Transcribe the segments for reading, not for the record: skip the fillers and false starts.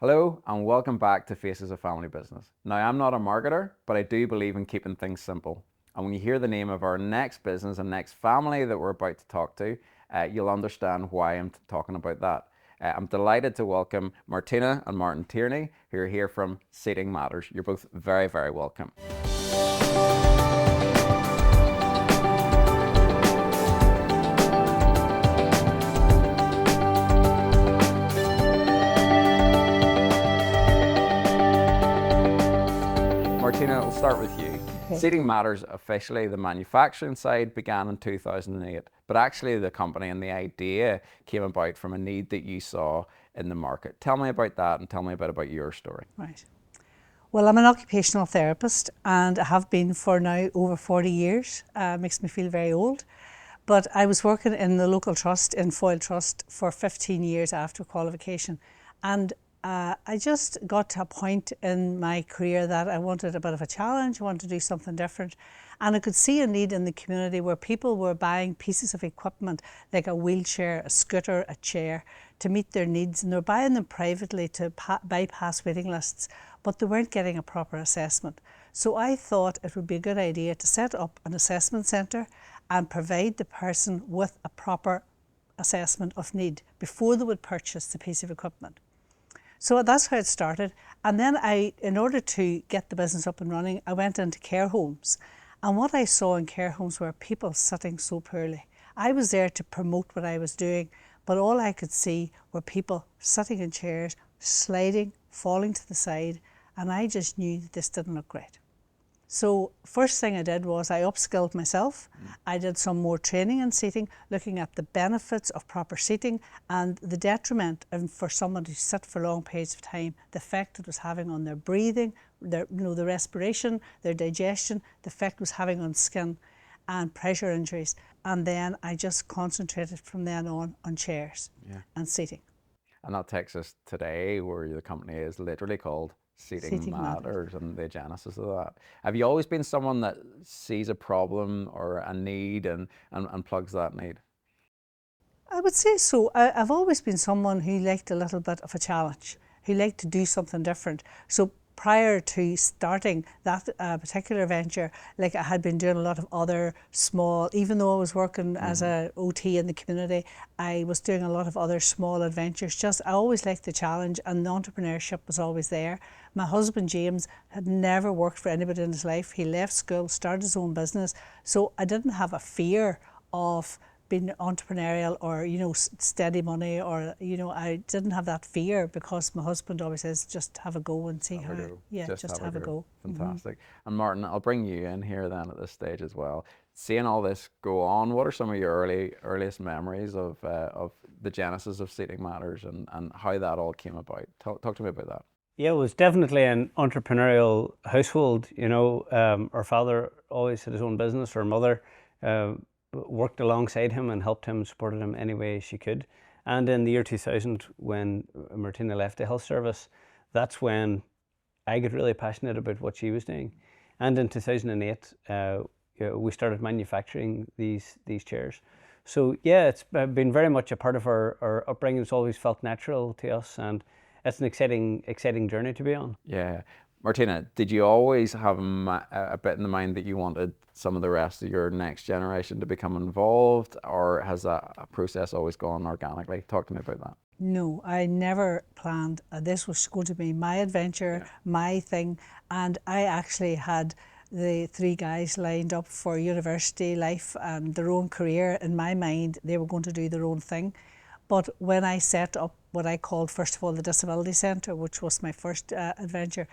Hello and welcome back to Faces of Family Business. Now, I'm not a marketer, but I do believe in keeping things simple. And when you hear the name of our next business and next family that we're about to talk to, you'll understand why I'm talking about that. I'm delighted to welcome Martina and Martin Tierney, who are here from Seating Matters. You're both very, very welcome. Martina, we'll start with you. Okay. Seating Matters, officially the manufacturing side, began in 2008, but actually the company and the idea came about from a need that you saw in the market. Tell me about that and tell me a bit about your story. Right. Well, I'm an occupational therapist and I have been for now over 40 years. Makes me feel very old. But I was working in the local trust, in Foyle Trust, for 15 years after qualification. And I just got to a point in my career that I wanted a bit of a challenge, I wanted to do something different. And I could see a need in the community where people were buying pieces of equipment like a wheelchair, a scooter, a chair to meet their needs. And they were buying them privately to bypass waiting lists, but they weren't getting a proper assessment. So I thought it would be a good idea to set up an assessment centre and provide the person with a proper assessment of need before they would purchase the piece of equipment. So that's how it started. And then in order to get the business up and running, I went into care homes. And what I saw in care homes were people sitting so poorly. I was there to promote what I was doing, but all I could see were people sitting in chairs, sliding, falling to the side, and I just knew that this didn't look great. So first thing I did was I upskilled myself. I did some more training in seating, looking at the benefits of proper seating and the detriment for someone to sit for long periods of time, the effect it was having on their breathing, the respiration, their digestion, the effect it was having on skin and pressure injuries. And then I just concentrated from then on chairs and seating. And that takes us today where the company is literally called Seating Matters and the genesis of that. Have you always been someone that sees a problem or a need and plugs that need? I would say so. I've always been someone who liked a little bit of a challenge, who liked to do something different. So prior to starting that particular venture, like I had been doing a lot of other small, even though I was working as a OT in the community, I was doing a lot of other small adventures. I always liked the challenge and the entrepreneurship was always there. My husband, James, had never worked for anybody in his life. He left school, started his own business. So I didn't have a fear of being entrepreneurial or, steady money or, I didn't have that fear because my husband always says, just have a go and see how. Yeah, just have a go. Fantastic. And Martin, I'll bring you in here then at this stage as well. Seeing all this go on, what are some of your earliest memories of the genesis of Seating Matters and how that all came about? Talk to me about that. Yeah, it was definitely an entrepreneurial household. Our father always had his own business. Our mother worked alongside him and helped him, supported him any way she could. And in the year 2000, when Martina left the health service, that's when I got really passionate about what she was doing. And in 2008, we started manufacturing these chairs. So yeah, it's been very much a part of our upbringing. It's always felt natural to us, and it's an exciting journey to be on. Yeah. Martina, did you always have a bit in the mind that you wanted some of the rest of your next generation to become involved, or has that process always gone organically? Talk to me about that. No, I never planned. This was going to be my adventure, my thing, and I actually had the three guys lined up for university life and their own career. In my mind, they were going to do their own thing. But when I set up what I called, first of all, the Disability Centre, which was my first adventure,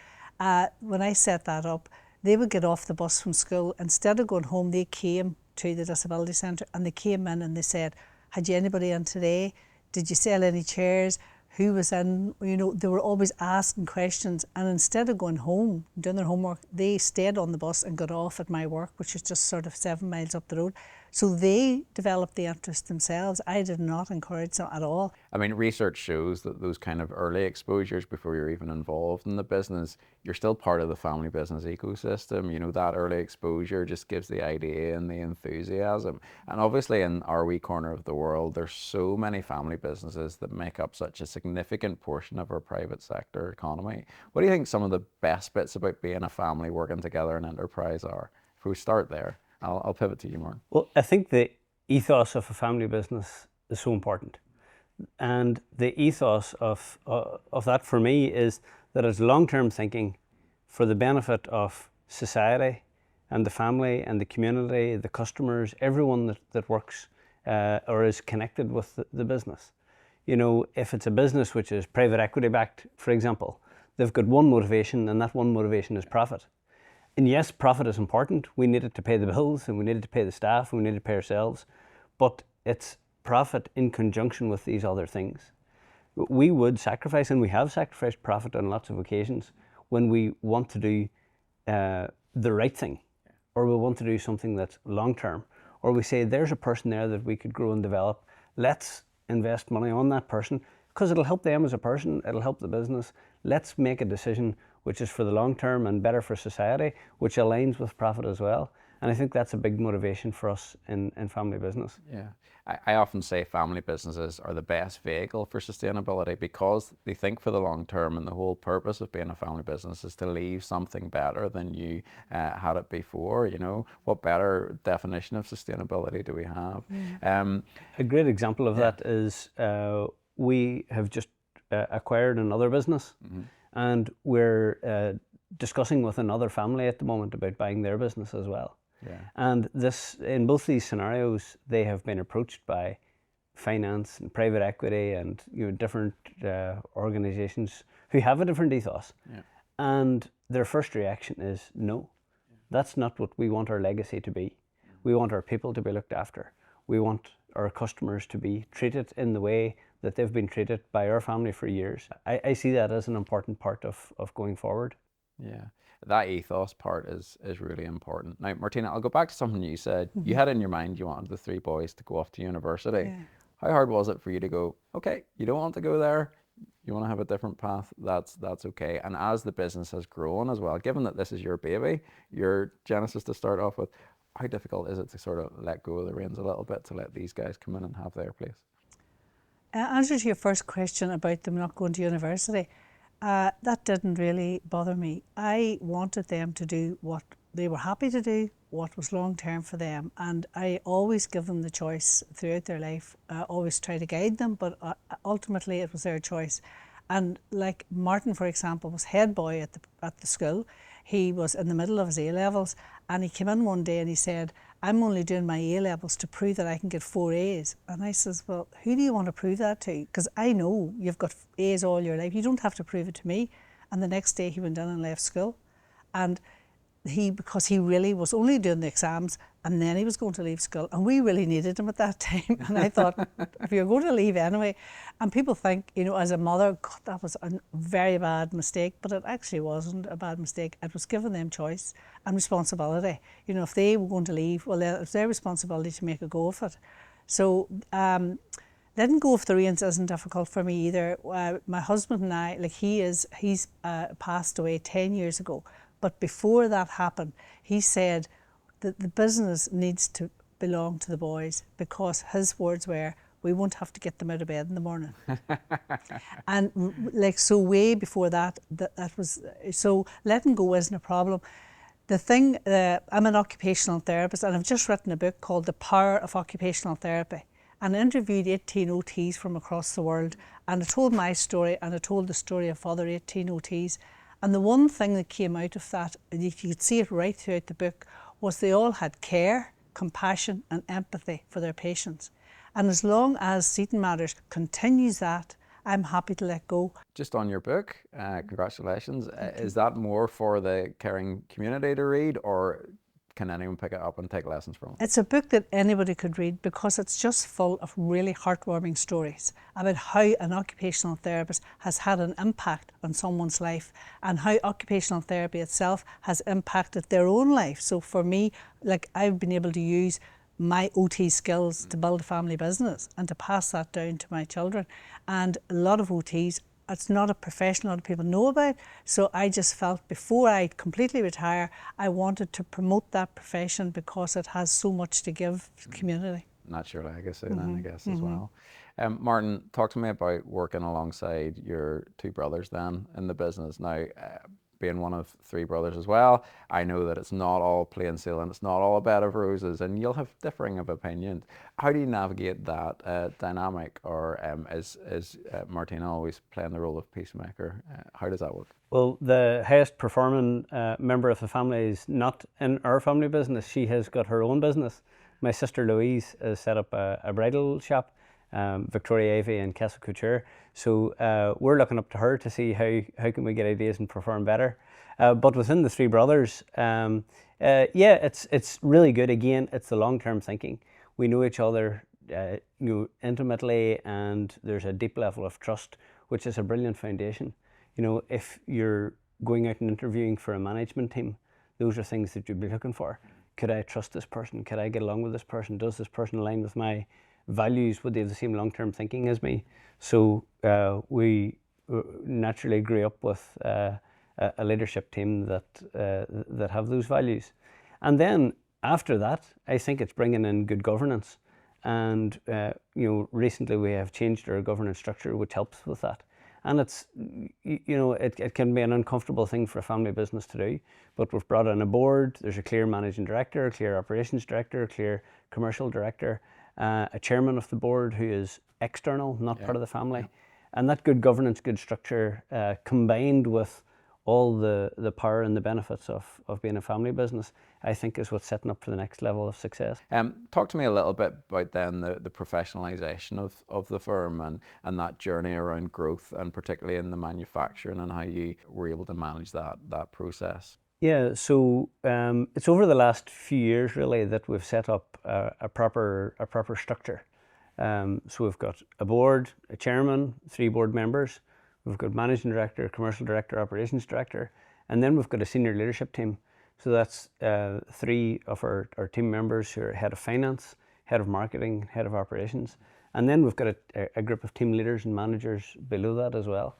when I set that up, they would get off the bus from school. Instead of going home, they came to the Disability Centre and they came in and they said, had you anybody in today? Did you sell any chairs? Who was in? They were always asking questions. And instead of going home, doing their homework, they stayed on the bus and got off at my work, which was just sort of 7 miles up the road, So they developed the interest themselves. I did not encourage them at all. I mean, research shows that those kind of early exposures before you're even involved in the business, you're still part of the family business ecosystem. You know, that early exposure just gives the idea and the enthusiasm. And obviously in our wee corner of the world, there's so many family businesses that make up such a significant portion of our private sector economy. What do you think some of the best bits about being a family working together in enterprise are? If we start there, I'll pivot to you, Martin. Well, I think the ethos of a family business is so important. And the ethos of that for me is that it's long-term thinking for the benefit of society and the family and the community, the customers, everyone that works or is connected with the business. You know, if it's a business which is private equity backed, for example, they've got one motivation, and that one motivation is profit. And yes, profit is important. We need it to pay the bills, and we need it to pay the staff, and we need it to pay ourselves. But it's profit in conjunction with these other things. We would sacrifice, and we have sacrificed profit on lots of occasions when we want to do the right thing, or we want to do something that's long term, or we say there's a person there that we could grow and develop. Let's invest money on that person because it'll help them as a person, it'll help the business. Let's make a decision which is for the long term and better for society, which aligns with profit as well. And I think that's a big motivation for us in family business. Yeah, I often say family businesses are the best vehicle for sustainability because they think for the long term, and the whole purpose of being a family business is to leave something better than you had it before. You know, what better definition of sustainability do we have? A great example of that is we have just acquired another business, and we're discussing with another family at the moment about buying their business as well. Yeah. And this, in both these scenarios, they have been approached by finance and private equity and different organizations who have a different ethos. Yeah. And their first reaction is no. That's not what we want our legacy to be. We want our people to be looked after. We want our customers to be treated in the way that they've been treated by our family for years. I see that as an important part of going forward. Yeah, that ethos part is really important. Now, Martina, I'll go back to something you said. You had in your mind you wanted the three boys to go off to university. Yeah. How hard was it for you to go, okay, you don't want to go there, you want to have a different path, that's okay. And as the business has grown as well, given that this is your baby, your genesis to start off with, how difficult is it to sort of let go of the reins a little bit to let these guys come in and have their place? Answer to your first question about them not going to university, that didn't really bother me. I wanted them to do what they were happy to do, what was long term for them, and I always give them the choice throughout their life. I always try to guide them, but ultimately it was their choice. And like Martin, for example, was head boy at the school. He was in the middle of his A-levels, and he came in one day and he said, I'm only doing my A-levels to prove that I can get 4 A's. And I says, well, who do you want to prove that to? Because I know you've got A's all your life. You don't have to prove it to me. And the next day he went in and left school. And because he really was only doing the exams and then he was going to leave school, and we really needed him at that time. And I thought, if you're going to leave anyway, and people think, as a mother, God, that was a very bad mistake, but it actually wasn't a bad mistake. It was giving them choice and responsibility. If they were going to leave, well, then it's their responsibility to make a go of it. So letting go of the reins isn't difficult for me either. My husband and I, he's passed away 10 years ago. But before that happened, he said that the business needs to belong to the boys, because his words were, we won't have to get them out of bed in the morning. And so way before that was, so letting go isn't a problem. The thing, I'm an occupational therapist, and I've just written a book called The Power of Occupational Therapy. And I interviewed 18 OTs from across the world, and I told my story, and I told the story of other 18 OTs. And the one thing that came out of that, and you could see it right throughout the book, was they all had care, compassion and empathy for their patients. And as long as Seaton Matters continues that, I'm happy to let go. Just on your book, congratulations. Is that more for the caring community to read, or can anyone pick it up and take lessons from it? It's a book that anybody could read, because it's just full of really heartwarming stories about how an occupational therapist has had an impact on someone's life, and how occupational therapy itself has impacted their own life. So for me, I've been able to use my OT skills to build a family business and to pass that down to my children. And a lot of OTs, it's not a profession a lot of people know about. So I just felt before I completely retire, I wanted to promote that profession because it has so much to give the community. That's your legacy then, I guess, as well. Martin, talk to me about working alongside your two brothers then in the business. Now, being one of three brothers as well, I know that it's not all plain sailing, it's not all a bed of roses, and you'll have differing of opinions. How do you navigate that dynamic, or is Martina always playing the role of peacemaker? How does that work? Well, the highest performing member of the family is not in our family business. She has got her own business. My sister Louise has set up a bridal shop, Victoria Avey and Castle Couture. So we're looking up to her to see how can we get ideas and perform better. But within the three brothers, yeah, it's really good. Again, it's the long-term thinking. We know each other intimately, and there's a deep level of trust, which is a brilliant foundation. You know, if you're going out and interviewing for a management team, those are things that you'd be looking for. Could I trust this person? Could I get along with this person? Does this person align with my values? Would they have the same long-term thinking as me? So we naturally grew up with a leadership team that have those values. And then after that, I think it's bringing in good governance. And recently we have changed our governance structure, which helps with that. And it's, it can be an uncomfortable thing for a family business to do, but we've brought in a board. There's a clear managing director, a clear operations director, a clear commercial director, a chairman of the board who is external, not part of the family. Yeah. And that good governance, good structure, combined with all the power and the benefits of being a family business, I think is what's setting up for the next level of success. Talk to me a little bit about then the professionalisation of the firm and that journey around growth, and particularly in the manufacturing, and how you were able to manage that process. Yeah, so it's over the last few years really that we've set up a proper structure. So we've got a board, a chairman, 3 board members. We've got managing director, commercial director, operations director, and then we've got a senior leadership team. So that's 3 of our team members who are head of finance, head of marketing, head of operations. And then we've got a group of team leaders and managers below that as well.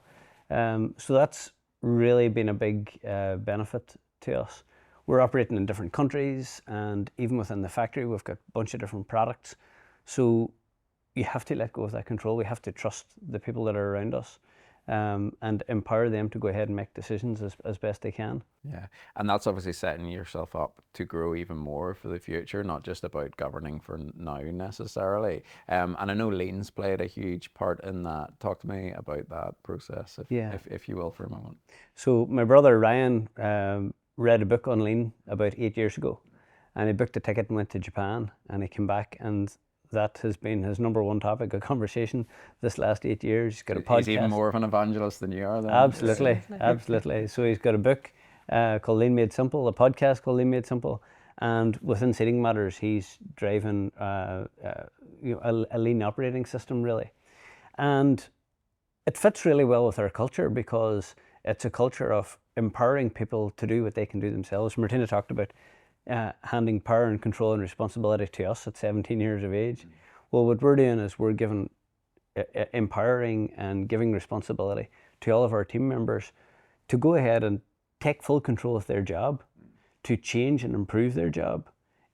So that's really been a big benefit to us. We're operating in different countries, and even within the factory, we've got a bunch of different products. So you have to let go of that control. We have to trust the people that are around us. And empower them to go ahead and make decisions as best they can. Yeah, and that's obviously setting yourself up to grow even more for the future, not just about governing for now necessarily. And I know Lean's played a huge part in that. Talk to me about that process, if you will, for a moment. So my brother Ryan read a book on Lean about 8 years ago, and he booked a ticket and went to Japan, and he came back, and that has been his #1 topic of conversation this last 8 years. He's got a podcast. He's even more of an evangelist than you are then. Absolutely, absolutely. So he's got a book called Lean Made Simple, a podcast called Lean Made Simple, and within Seating Matters, he's driving a lean operating system really. And it fits really well with our culture because it's a culture of empowering people to do what they can do themselves. Martina talked about handing power and control and responsibility to us at 17 years of age. Well, what we're doing is we're giving, empowering and giving responsibility to all of our team members to go ahead and take full control of their job, to change and improve their job.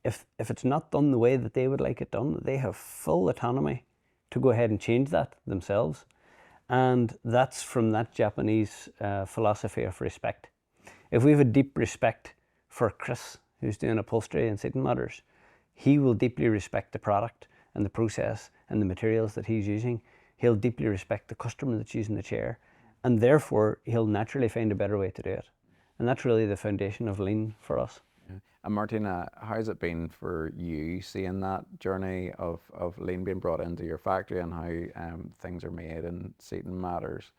If it's not done the way that they would like it done, they have full autonomy to go ahead and change that themselves. And that's from that Japanese philosophy of respect. If we have a deep respect for Chris, who's doing upholstery and Seating Matters, he will deeply respect the product and the process and the materials that he's using. He'll deeply respect the customer that's using the chair, and therefore he'll naturally find a better way to do it. And that's really the foundation of Lean for us. Yeah. And Martina, how's it been for you seeing that journey of Lean being brought into your factory and how things are made in Seating Matters?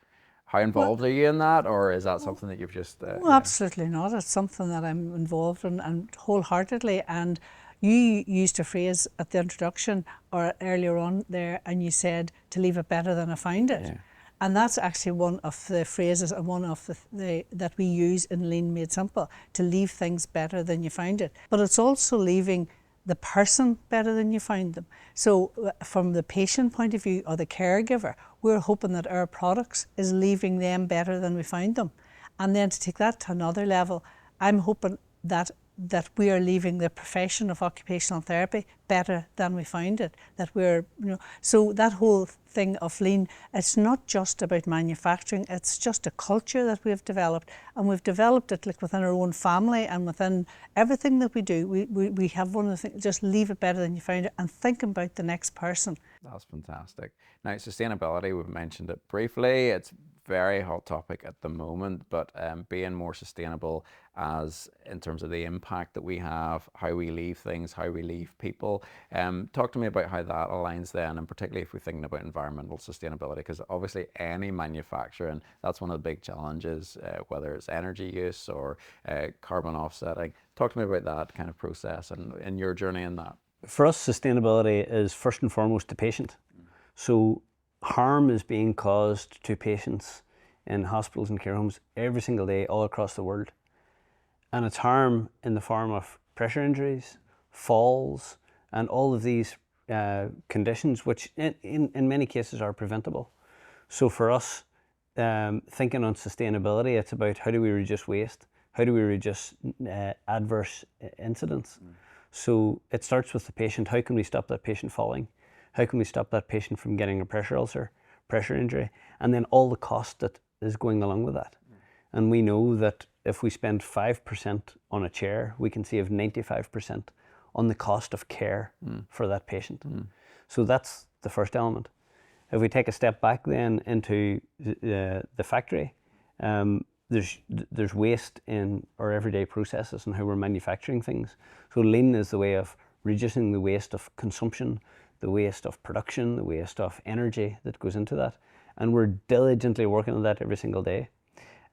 How involved are you in that, or is that something that you've just... Well, absolutely not. It's something that I'm involved in and wholeheartedly. And you used a phrase at the introduction or earlier on there, and you said to leave it better than I found it. Yeah. And that's actually one of the phrases and one of the that we use in Lean Made Simple, to leave things better than you found it. But it's also leaving the person better than you found them. So from the patient point of view or the caregiver, we're hoping that our products is leaving them better than we found them. And then to take that to another level, I'm hoping that we are leaving the profession of occupational therapy better than we found it. That we're, so that whole thing of lean, it's not just about manufacturing, it's just a culture that we've developed, and we've developed it like within our own family and within everything that we do. We have one of the things, just leave it better than you found it and think about the next person. That's fantastic. Now, sustainability, we've mentioned it briefly. It's very hot topic at the moment, but being more sustainable as in terms of the impact that we have, how we leave things, how we leave people. Talk to me about how that aligns then, and particularly if we're thinking about environmental sustainability, because obviously any manufacturing, that's one of the big challenges, whether it's energy use or carbon offsetting. Talk to me about that kind of process and your journey in that. For us, sustainability is first and foremost the patient. So harm is being caused to patients in hospitals and care homes every single day all across the world. And it's harm in the form of pressure injuries, falls, and all of these conditions, which in many cases are preventable. So for us, thinking on sustainability, it's about how do we reduce waste? How do we reduce adverse incidents? So it starts with the patient. How can we stop that patient falling? How can we stop that patient from getting a pressure ulcer, pressure injury, and then all the cost that is going along with that? And we know that if we spend 5% on a chair, we can save 95% on the cost of care for that patient. So that's the first element. If we take a step back then into the factory, there's waste in our everyday processes and how we're manufacturing things. So lean is the way of reducing the waste of consumption, the waste of production, the waste of energy that goes into that. And we're diligently working on that every single day.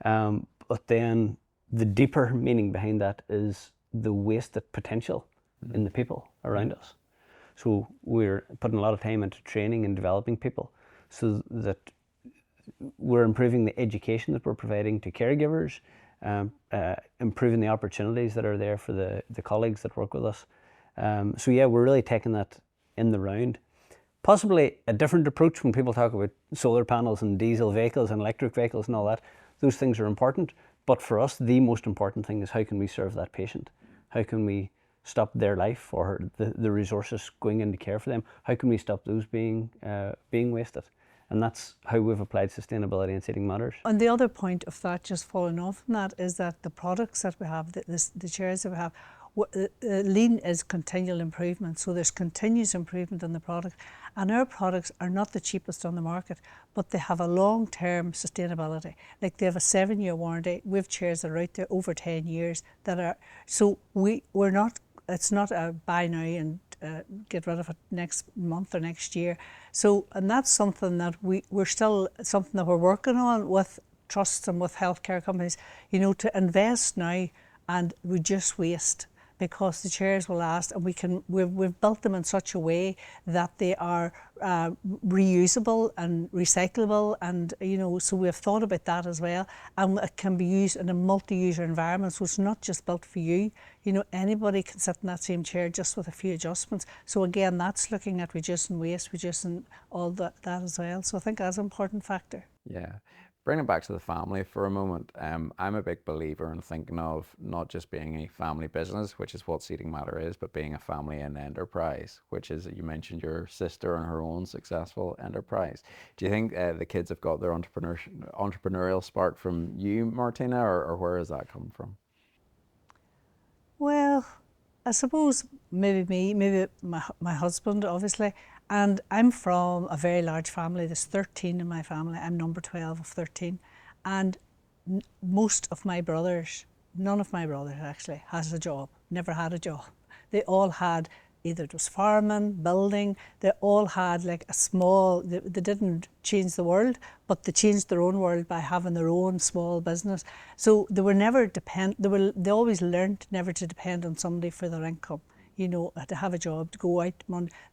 But then the deeper meaning behind that is the wasted potential in the people around us. So we're putting a lot of time into training and developing people so that we're improving the education that we're providing to caregivers, improving the opportunities that are there for the colleagues that work with us. So yeah, we're really taking that in the round. Possibly a different approach when people talk about solar panels and diesel vehicles and electric vehicles and all that. Those things are important, but for us, the most important thing is how can we serve that patient? How can we stop their life or the resources going into care for them? How can we stop those being wasted? And that's how we've applied sustainability in Seating Matters. And the other point of that, just following off from that, is that the products that we have, the chairs that we have, lean is continual improvement. So there's continuous improvement in the product. And our products are not the cheapest on the market, but they have a long-term sustainability. Like they have a 7-year warranty. We have chairs that are out there over 10 years that are, so we're not, it's not a buy now and get rid of it next month or next year. So, and that's something that we're still, something that we're working on with trusts and with healthcare companies, to invest now and reduce waste, because the chairs will last, and we've built them in such a way that they are reusable and recyclable, and so we've thought about that as well, and it can be used in a multi-user environment. So it's not just built for you. Anybody can sit in that same chair just with a few adjustments. So again, that's looking at reducing waste, reducing all that as well. So I think that's an important factor. Yeah. Bring it back to the family for a moment. I'm a big believer in thinking of not just being a family business, which is what Seating Matter is, but being a family and enterprise, which is, you mentioned your sister and her own successful enterprise. Do you think the kids have got their entrepreneurial spark from you, Martina, or where has that come from? Well, I suppose maybe me, maybe my husband, obviously. And I'm from a very large family. There's 13 in my family. I'm number 12 of 13. And most of my brothers, none of my brothers actually has a job, never had a job. They all had, either it was farming, building, they all had like a small, they didn't change the world, but they changed their own world by having their own small business. So they were never they always learned never to depend on somebody for their income. To have a job, to go out.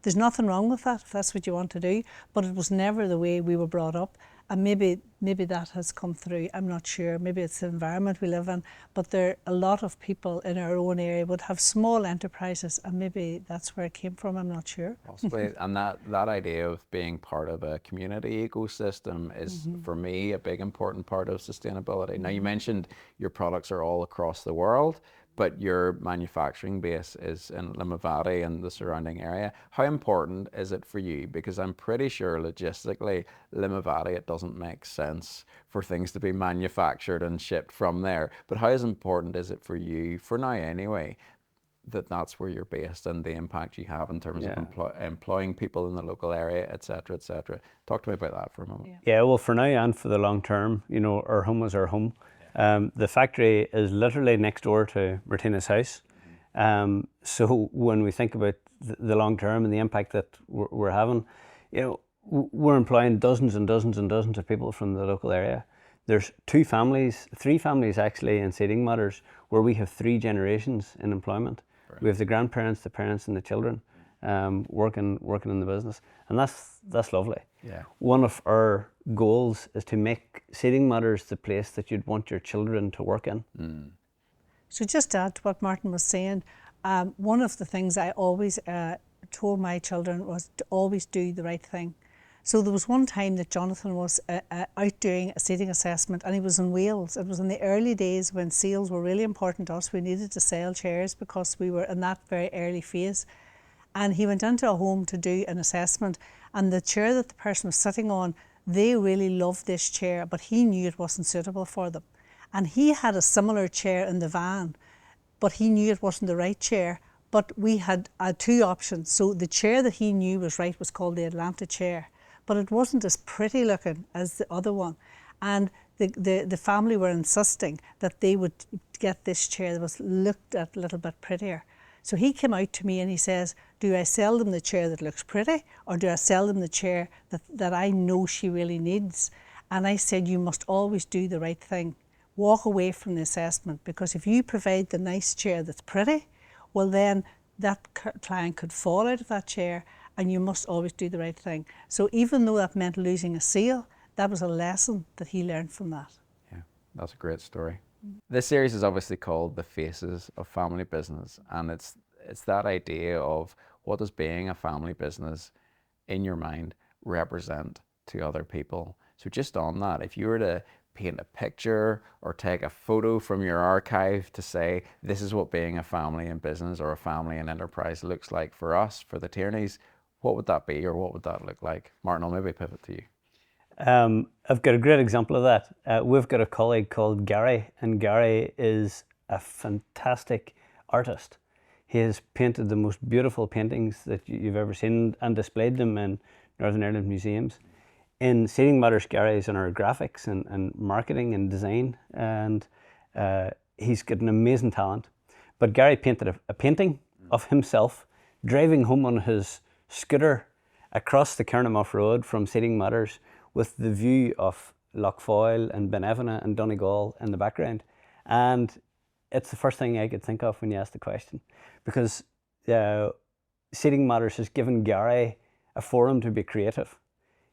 There's nothing wrong with that if that's what you want to do, but it was never the way we were brought up. And maybe that has come through. I'm not sure. Maybe it's the environment we live in. But there are a lot of people in our own area would have small enterprises, and maybe that's where it came from. I'm not sure. Possibly. And that idea of being part of a community ecosystem is, for me, a big important part of sustainability. Now, you mentioned your products are all across the world, but your manufacturing base is in Limavady and the surrounding area. How important is it for you? Because I'm pretty sure logistically, Limavady, it doesn't make sense for things to be manufactured and shipped from there. But how important is it for you, for now anyway, that that's where you're based and the impact you have in terms of employing people in the local area, et cetera, et cetera? Talk to me about that for a moment. Yeah, well, for now and for the long term, you know, our home is our home. The factory is literally next door to Martina's house. So when we think about the long term and the impact that we're having, you know, we're employing dozens and dozens and dozens of people from the local area. There's three families actually in Seeding Matters where we have 3 generations in employment. Right. We have the grandparents, the parents, and the children working in the business, and that's lovely. Yeah. One of our goals is to make Seeding Matters the place that you'd want your children to work in. So just to add to what Martin was saying, one of the things I always told my children was to always do the right thing. So there was one time that Jonathan was out doing a seeding assessment, and he was in Wales. It was in the early days when sales were really important to us. We needed to sell chairs because we were in that very early phase. And he went into a home to do an assessment, and the chair that the person was sitting on, they really loved this chair, but he knew it wasn't suitable for them. And he had a similar chair in the van, but he knew it wasn't the right chair. But we had 2 options. So the chair that he knew was right was called the Atlanta chair, but it wasn't as pretty looking as the other one. And the family were insisting that they would get this chair that was looked at a little bit prettier. So he came out to me and he says, do I sell them the chair that looks pretty, or do I sell them the chair that I know she really needs? And I said, you must always do the right thing. Walk away from the assessment, because if you provide the nice chair that's pretty, well then that client could fall out of that chair, and you must always do the right thing. So even though that meant losing a sale, that was a lesson that he learned from that. Yeah, that's a great story. This series is obviously called The Faces of Family Business, and it's that idea of what does being a family business in your mind represent to other people. So just on that, if you were to paint a picture or take a photo from your archive to say, this is what being a family in business or a family in enterprise looks like for us, for the Tierneys, what would that be, or what would that look like? Martin, I'll maybe pivot to you. I've got a great example of that. We've got a colleague called Gary, and Gary is a fantastic artist. He has painted the most beautiful paintings that you've ever seen and displayed them in Northern Ireland museums. In Seeding Matters, Gary is in our graphics and marketing and design, and he's got an amazing talent. But Gary painted a painting of himself driving home on his scooter across the Carnamoff Road from Seeding Matters with the view of Lochfoyle and Benevena and Donegal in the background. And it's the first thing I could think of when you asked the question, because Seeding Matters has given Gary a forum to be creative.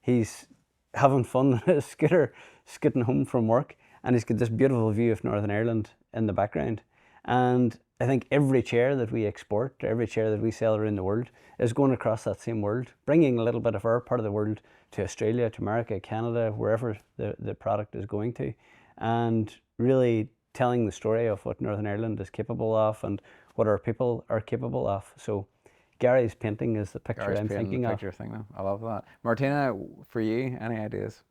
He's having fun on his scooter, scooting home from work, and he's got this beautiful view of Northern Ireland in the background. And I think every chair that we export, every chair that we sell around the world is going across that same world, bringing a little bit of our part of the world to Australia, to America, Canada, wherever the product is going to, and really telling the story of what Northern Ireland is capable of and what our people are capable of. So Gary's painting is the picture I'm thinking of. I love that. Martina, for you, any ideas?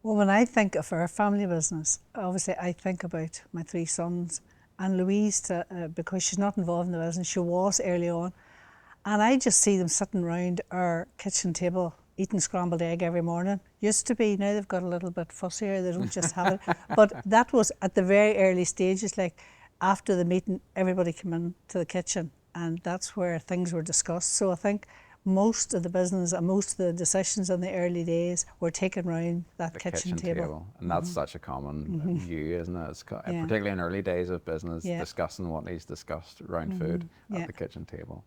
Well, when I think of our family business, obviously I think about my 3 sons, and Louise, because she's not involved in the business, she was early on, and I just see them sitting around our kitchen table eating scrambled egg every morning. Used to be, now they've got a little bit fussier, they don't just have it. But that was at the very early stages, like after the meeting, everybody came into the kitchen, and that's where things were discussed. So I think most of the business and most of the decisions in the early days were taken around that The kitchen table. and that's such a common view, isn't it? It's Yeah. particularly in early days of business, Yeah. discussing what needs discussed around food Yeah. at the kitchen table.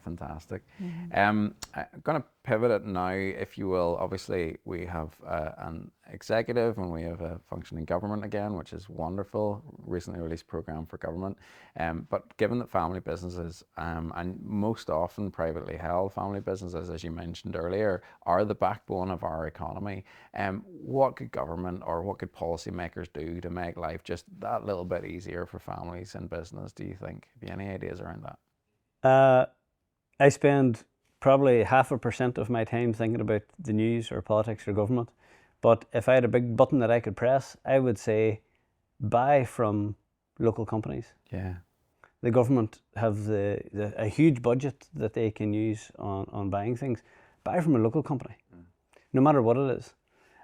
Fantastic. Mm-hmm. I'm going to pivot it now, if you will. Obviously, we have an executive and we have a functioning government again, which is wonderful. Recently released program for government. But given that family businesses, and most often privately held family businesses, as you mentioned earlier, are the backbone of our economy, what could government or what could policymakers do to make life just that little bit easier for families in business, do you think? Have you any ideas around that? I spend probably 0.5% of my time thinking about the news or politics or government. But if I had a big button that I could press, I would say buy from local companies. Yeah. The government have a huge budget that they can use on buying things. Buy from a local company, no matter what it is.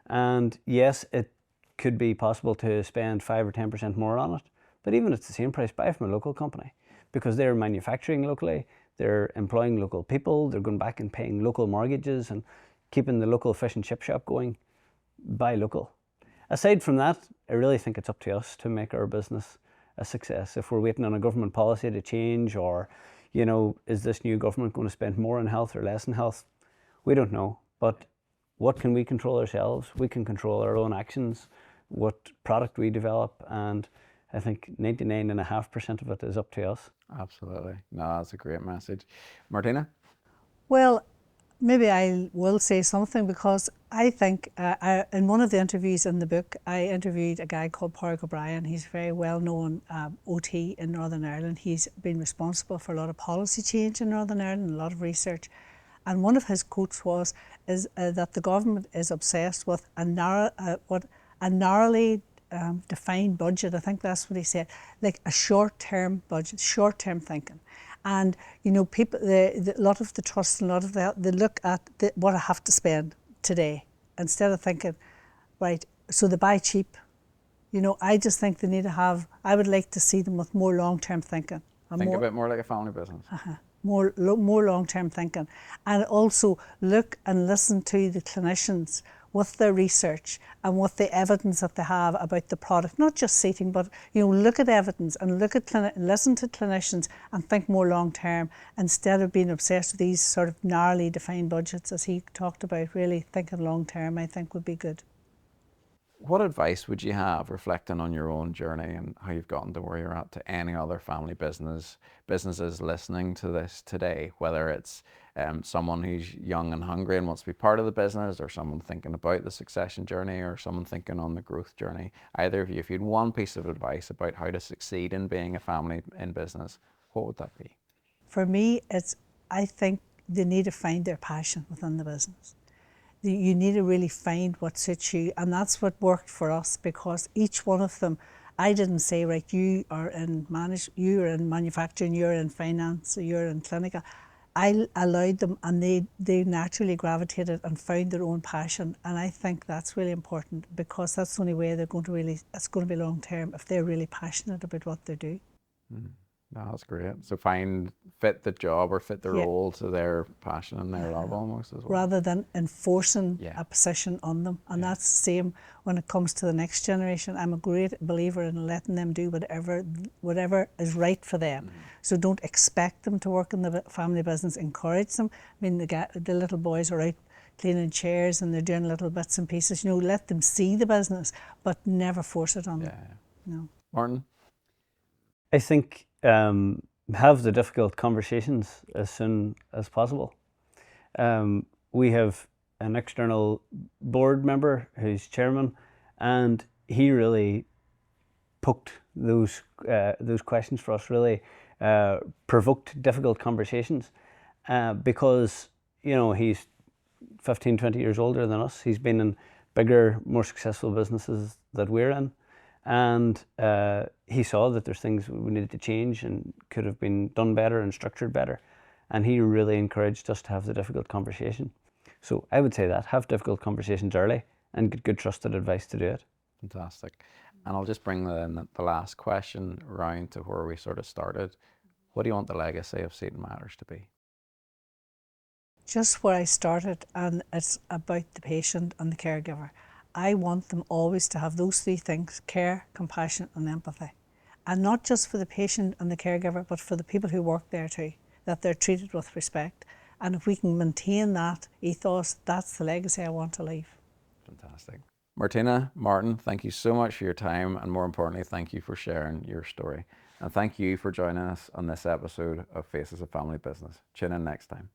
And yes, it could be possible to spend 5 or 10% more on it, but even if it's the same price, buy from a local company, because they're manufacturing locally, they're employing local people, they're going back and paying local mortgages and keeping the local fish and chip shop going. Buy local. Aside from that, I really think it's up to us to make our business a success. If we're waiting on a government policy to change, or, is this new government going to spend more on health or less on health? We don't know. But what can we control ourselves? We can control our own actions, what product we develop, and I think 99.5% of it is up to us. Absolutely. No, that's a great message. Martina? Well, maybe I will say something, because I think in one of the interviews in the book, I interviewed a guy called Pádraig O'Brien. He's a very well-known OT in Northern Ireland. He's been responsible for a lot of policy change in Northern Ireland, a lot of research. And one of his quotes is that the government is obsessed with a narrowly defined budget. I think that's what he said, like a short-term budget, short-term thinking. And people, a lot of the trusts and a lot of they look at what I have to spend today, instead of thinking, right, so they buy cheap. I just think they need to have, I would like to see them with more long-term thinking. Think a bit more like a family business. More long-term thinking, and also look and listen to the clinicians with their research and with the evidence that they have about the product. Not just seating, but look at evidence and listen to clinicians and think more long-term, instead of being obsessed with these sort of narrowly defined budgets, as he talked about. Really thinking long-term, I think, would be good. What advice would you have, reflecting on your own journey and how you've gotten to where you're at, to any other family businesses listening to this today, whether it's someone who's young and hungry and wants to be part of the business, or someone thinking about the succession journey, or someone thinking on the growth journey? Either of you, if you had one piece of advice about how to succeed in being a family in business, what would that be? For me, I think they need to find their passion within the business. You need to really find what suits you, and that's what worked for us, because each one of them, I didn't say, right, you are in manufacturing, you're in finance, you're in clinical. I allowed them, and they naturally gravitated and found their own passion, and I think that's really important, because that's the only way it's going to be long term, if they're really passionate about what they do. No, that's great. So fit the job or fit the role to their passion and their love, almost, as well. Rather than enforcing a position on them. And that's the same when it comes to the next generation. I'm a great believer in letting them do whatever is right for them. So don't expect them to work in the family business, encourage them. I mean, the little boys are out cleaning chairs and they're doing little bits and pieces. Let them see the business, but never force it on them. No. Martin? I think have the difficult conversations as soon as possible. We have an external board member who's chairman, and he really poked those questions for us, really provoked difficult conversations, because he's 15, 20 years older than us. He's been in bigger, more successful businesses that we're in. And he saw that there's things we needed to change and could have been done better and structured better. And he really encouraged us to have the difficult conversation. So I would say that, have difficult conversations early and get good trusted advice to do it. Fantastic. And I'll just bring the last question round to where we sort of started. What do you want the legacy of Seaton Matters to be? just where I started, and it's about the patient and the caregiver. I want them always to have those three things: care, compassion and empathy. And not just for the patient and the caregiver, but for the people who work there too, that they're treated with respect. And if we can maintain that ethos, that's the legacy I want to leave. Fantastic. Martina, Martin, thank you so much for your time, and more importantly, thank you for sharing your story. And thank you for joining us on this episode of Faces of Family Business. Tune in next time.